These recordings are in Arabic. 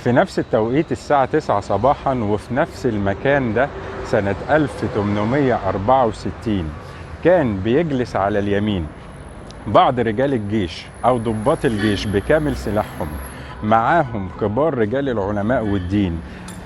في نفس التوقيت الساعة 9 صباحا وفي نفس المكان ده سنة 1864 كان بيجلس على اليمين بعض رجال الجيش أو ضباط الجيش بكامل سلاحهم، معاهم كبار رجال العلماء والدين،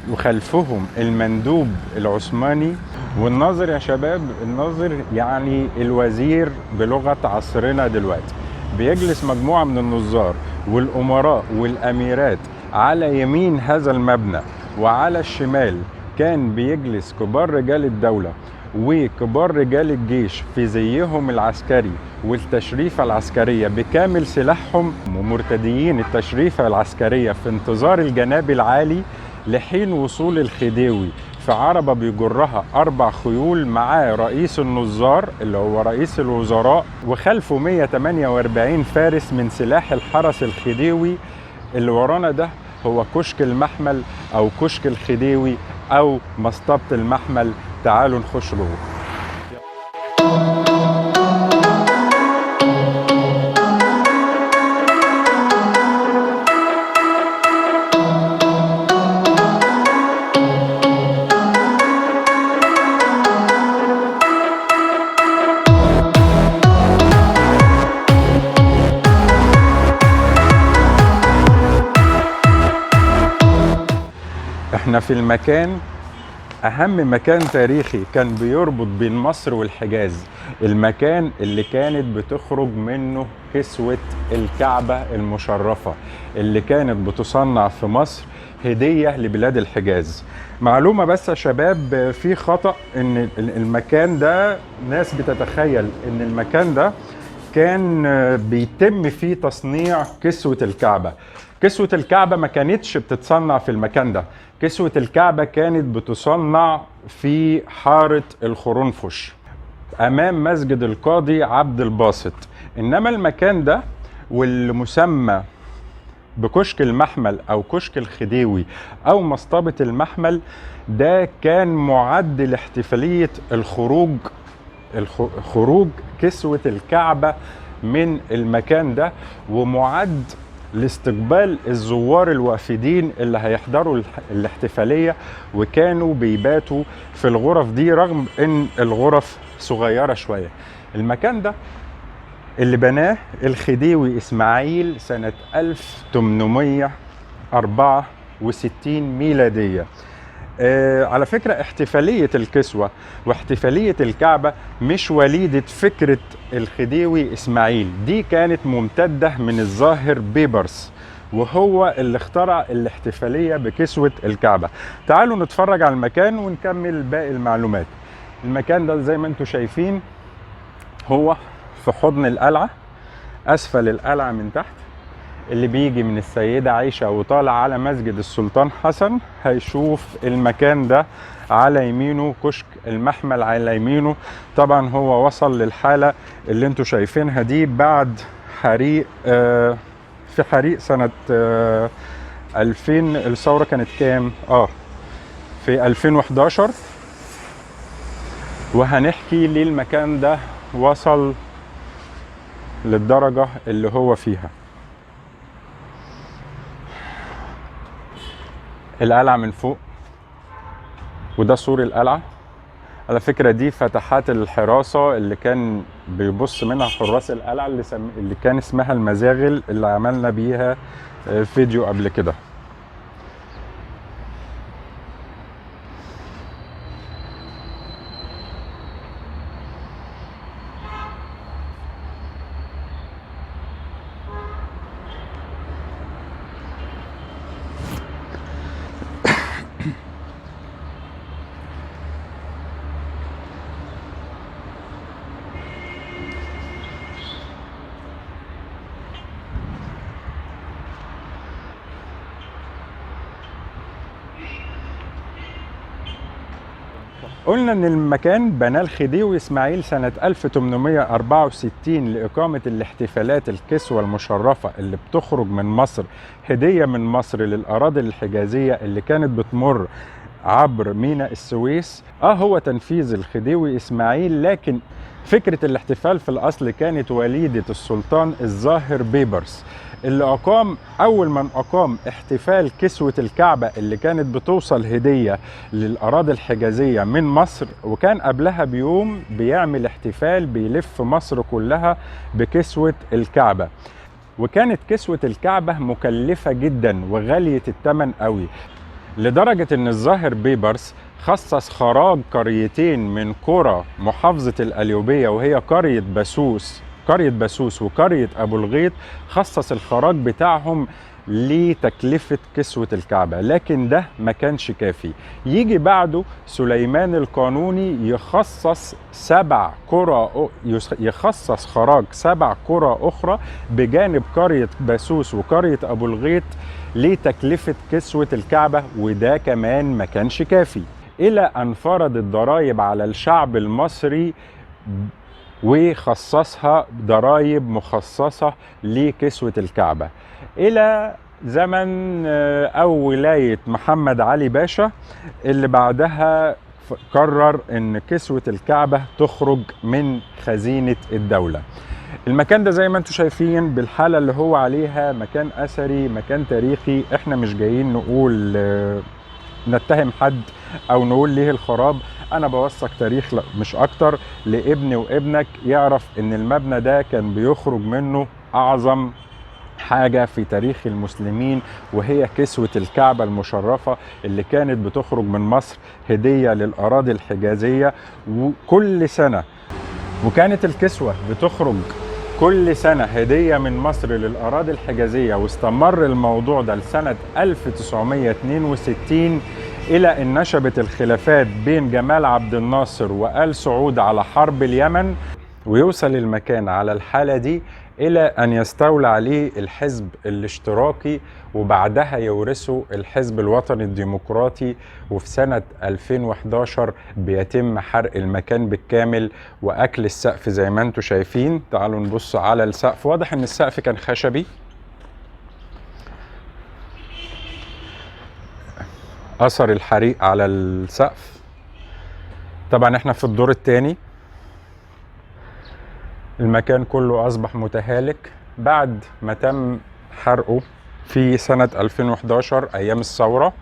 وخلفهم المندوب العثماني والناظر. يا شباب الناظر يعني الوزير بلغة عصرنا دلوقتي. بيجلس مجموعة من النظار والأمراء والأميرات على يمين هذا المبنى، وعلى الشمال كان بيجلس كبار رجال الدولة وكبار رجال الجيش في زيهم العسكري والتشريفة العسكرية بكامل سلاحهم، ومرتديين التشريفة العسكرية في انتظار الجناب العالي لحين وصول الخديوي في عربة بيجرها 4 خيول معاه رئيس النظار اللي هو رئيس الوزراء، وخلفه 148 فارس من سلاح الحرس الخديوي. اللي ورانا ده هو كشك المحمل أو كشك الخديوي أو مصطبة المحمل. تعالوا نخش جوه. احنا في المكان، اهم مكان تاريخي كان بيربط بين مصر والحجاز، المكان اللي كانت بتخرج منه كسوة الكعبة المشرفة اللي كانت بتصنع في مصر هدية لبلاد الحجاز. معلومة بس يا شباب، في خطأ ان المكان ده ناس بتتخيل ان المكان ده كان بيتم فيه تصنيع كسوة الكعبة. كسوة الكعبة ما كانتش بتتصنع في المكان ده، كسوة الكعبة كانت بتصنع في حارة الخرنفش أمام مسجد القاضي عبد الباسط. إنما المكان ده واللي مسمى بكشك المحمل أو كشك الخديوي أو مصطبة المحمل ده كان معد لاحتفالية خروج كسوة الكعبة من المكان ده، ومعد لاستقبال الزوار الوافدين اللي هيحضروا الاحتفالية، وكانوا بيباتوا في الغرف دي رغم ان الغرف صغيرة شوية. المكان ده اللي بناه الخديوي اسماعيل سنة 1864 ميلادية. على فكرة احتفالية الكسوة واحتفالية الكعبة مش وليدة فكرة الخديوي إسماعيل، دي كانت ممتدة من الظاهر بيبرس، وهو اللي اخترع الاحتفالية بكسوة الكعبة. تعالوا نتفرج على المكان ونكمل باقي المعلومات. المكان ده زي ما انتم شايفين هو في حضن القلعة، أسفل القلعة من تحت. اللي بيجي من السيدة عائشة وطالع على مسجد السلطان حسن هيشوف المكان ده على يمينه كشك المحمل، على يمينه. طبعا هو وصل للحالة اللي انتوا شايفينها دي بعد حريق، في حريق سنة 2000. الثورة كانت كام؟ في 2011. وهنحكي ليه المكان ده وصل للدرجة اللي هو فيها. القلعة من فوق، وده سور القلعة. على فكرة دي فتحات الحراسة اللي كان بيبص منها حراس القلعة اللي كان اسمها المزاغل، اللي عملنا بيها فيديو قبل كده. قلنا ان المكان بناه الخديوي اسماعيل سنة 1864 لإقامة الاحتفالات الكسوة المشرفة اللي بتخرج من مصر هدية من مصر للأراضي الحجازية اللي كانت بتمر عبر ميناء السويس. هو تنفيذ الخديوي إسماعيل، لكن فكرة الاحتفال في الأصل كانت وليدة السلطان الظاهر بيبرس، اللي أول من أقام احتفال كسوة الكعبة اللي كانت بتوصل هدية للأراضي الحجازية من مصر. وكان قبلها بيوم بيعمل احتفال بيلف مصر كلها بكسوة الكعبة. وكانت كسوة الكعبة مكلفة جدا وغالية الثمن قوي، لدرجة ان الظاهر بيبرس خصص خراج قريتين من قرى محافظة القليوبية، وهي قرية بسوس وقرية ابو الغيط. خصص الخراج بتاعهم لتكلفة كسوة الكعبة، لكن ده ما كانش كافي. يجي بعده سليمان القانوني يخصص خراج 7 قرى أخرى بجانب قرية بسوس وقرية أبو الغيط لتكلفة كسوة الكعبة، وده كمان ما كانش كافي، إلى أن فرض الضرائب على الشعب المصري وخصصها ضرائب مخصصة لكسوة الكعبة، إلى زمن أو ولاية محمد علي باشا، اللي بعدها قرر أن كسوة الكعبة تخرج من خزينة الدولة. المكان ده زي ما انتم شايفين بالحالة اللي هو عليها مكان أثري، مكان تاريخي. احنا مش جايين نقول نتهم حد او نقول ليه الخراب، انا بوثق تاريخ مش اكتر لابني وابنك يعرف ان المبنى ده كان بيخرج منه اعظم حاجة في تاريخ المسلمين، وهي كسوة الكعبة المشرفة اللي كانت بتخرج من مصر هدية للأراضي الحجازية وكل سنة. وكانت الكسوة بتخرج كل سنة هدية من مصر للأراضي الحجازية، واستمر الموضوع ده لسنة 1962، إلى أن نشبت الخلافات بين جمال عبد الناصر وآل سعود على حرب اليمن، ويوصل المكان على الحالة دي إلى أن يستولى عليه الحزب الاشتراكي، وبعدها يورثه الحزب الوطني الديمقراطي. وفي سنة 2011 بيتم حرق المكان بالكامل وأكل السقف زي ما انتم شايفين. تعالوا نبص على السقف، واضح أن السقف كان خشبي. أثر الحريق على السقف. طبعا احنا في الدور الثاني. المكان كله أصبح متهالك بعد ما تم حرقه في سنة 2011 أيام الثورة.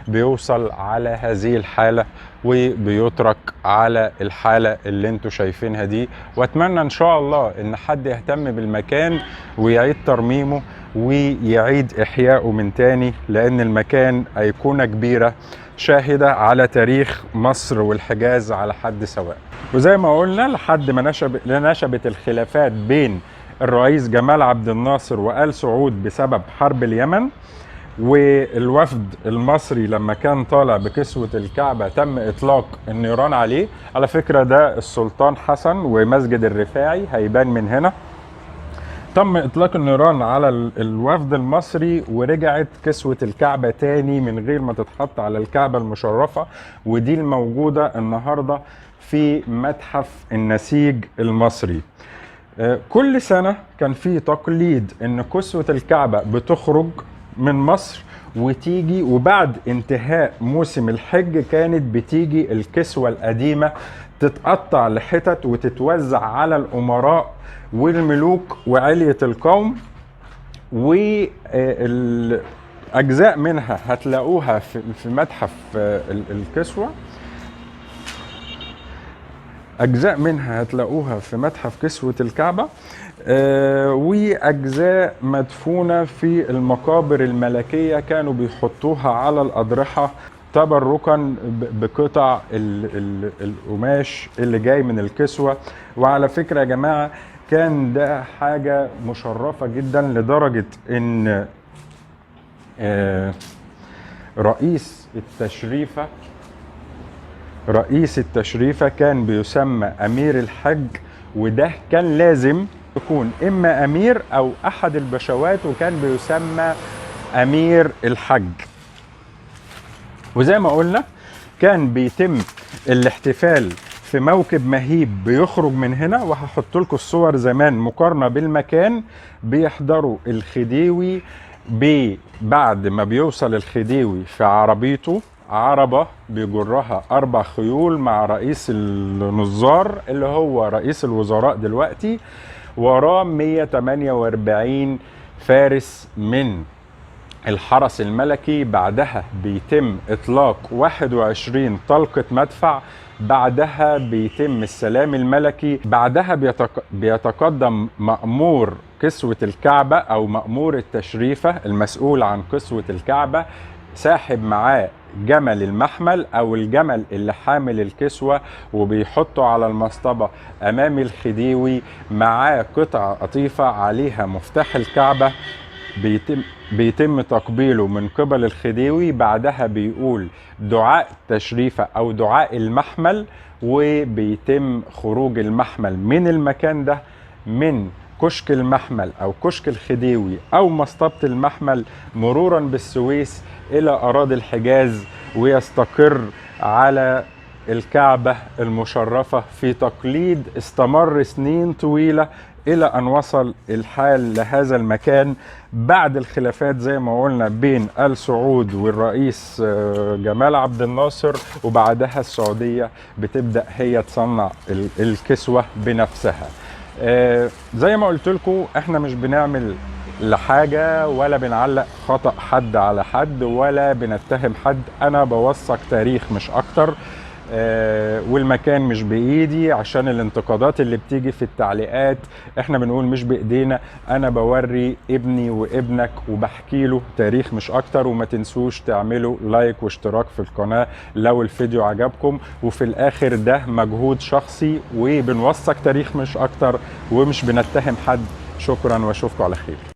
بيوصل على هذه الحالة وبيترك على الحالة اللي انتوا شايفينها دي. واتمنى ان شاء الله ان حد يهتم بالمكان ويعيد ترميمه ويعيد احيائه من تاني، لان المكان ايقونة كبيرة شاهدة على تاريخ مصر والحجاز على حد سواء. وزي ما قلنا لحد ما نشبت الخلافات بين الرئيس جمال عبد الناصر وآل سعود بسبب حرب اليمن، والوفد المصري لما كان طالع بكسوة الكعبة تم إطلاق النيران عليه. على فكرة ده السلطان حسن ومسجد الرفاعي هيبان من هنا. تم إطلاق النيران على الوفد المصري، ورجعت كسوة الكعبة تاني من غير ما تتحط على الكعبة المشرفة، ودي الموجودة النهاردة في متحف النسيج المصري. كل سنة كان في تقليد ان كسوة الكعبة بتخرج من مصر وتيجي، وبعد انتهاء موسم الحج كانت بتيجي الكسوة القديمة تتقطع لحتت وتتوزع على الأمراء والملوك وعلية القوم. والأجزاء منها هتلاقوها في متحف الكسوة. أجزاء منها هتلاقوها في متحف كسوة الكعبة، وأجزاء مدفونة في المقابر الملكية كانوا بيحطوها على الأضرحة تبركا بقطع القماش اللي جاي من الكسوة. وعلى فكرة يا جماعة كان ده حاجة مشرفة جدا، لدرجة ان رئيس التشريفة كان بيسمى أمير الحج، وده كان لازم يكون إما أمير أو أحد البشوات، وكان بيسمى أمير الحج. وزي ما قلنا كان بيتم الاحتفال في موكب مهيب بيخرج من هنا، وهحط لكم الصور زمان مقارنة بالمكان. بيحضروا الخديوي بعد ما بيوصل الخديوي في عربيته عربة بيجرها 4 خيول مع رئيس النظار اللي هو رئيس الوزراء دلوقتي، وراه 148 فارس من الحرس الملكي. بعدها بيتم إطلاق 21 طلقة مدفع. بعدها بيتم السلام الملكي. بعدها بيتقدم مأمور كسوة الكعبة أو مأمور التشريفة المسؤول عن كسوة الكعبة، ساحب معاه جمل المحمل أو الجمل اللي حامل الكسوة، وبيحطه على المصطبة أمام الخديوي. معاه قطعة قطيفة عليها مفتاح الكعبة، بيتم تقبيله من قبل الخديوي. بعدها بيقول دعاء التشريفة أو دعاء المحمل، وبيتم خروج المحمل من المكان ده، من كشك المحمل أو كشك الخديوي أو مصطبة المحمل، مرورا بالسويس إلى أراضي الحجاز، ويستقر على الكعبة المشرفة في تقليد استمر سنين طويلة إلى أن وصل الحال لهذا المكان بعد الخلافات زي ما قلنا بين آل سعود والرئيس جمال عبد الناصر. وبعدها السعودية بتبدأ هي تصنع الكسوة بنفسها. زي ما قلت لكم احنا مش بنعمل لحاجة ولا بنعلق خطأ حد على حد ولا بنتهم حد. أنا بوثق تاريخ مش أكتر، والمكان مش بإيدي. عشان الانتقادات اللي بتيجي في التعليقات احنا بنقول مش بإيدينا. أنا بوري ابني وابنك وبحكي له تاريخ مش أكتر. وما تنسوش تعملوا لايك واشتراك في القناة لو الفيديو عجبكم. وفي الآخر ده مجهود شخصي وبنوثق تاريخ مش أكتر ومش بنتهم حد. شكرا واشوفكم على خير.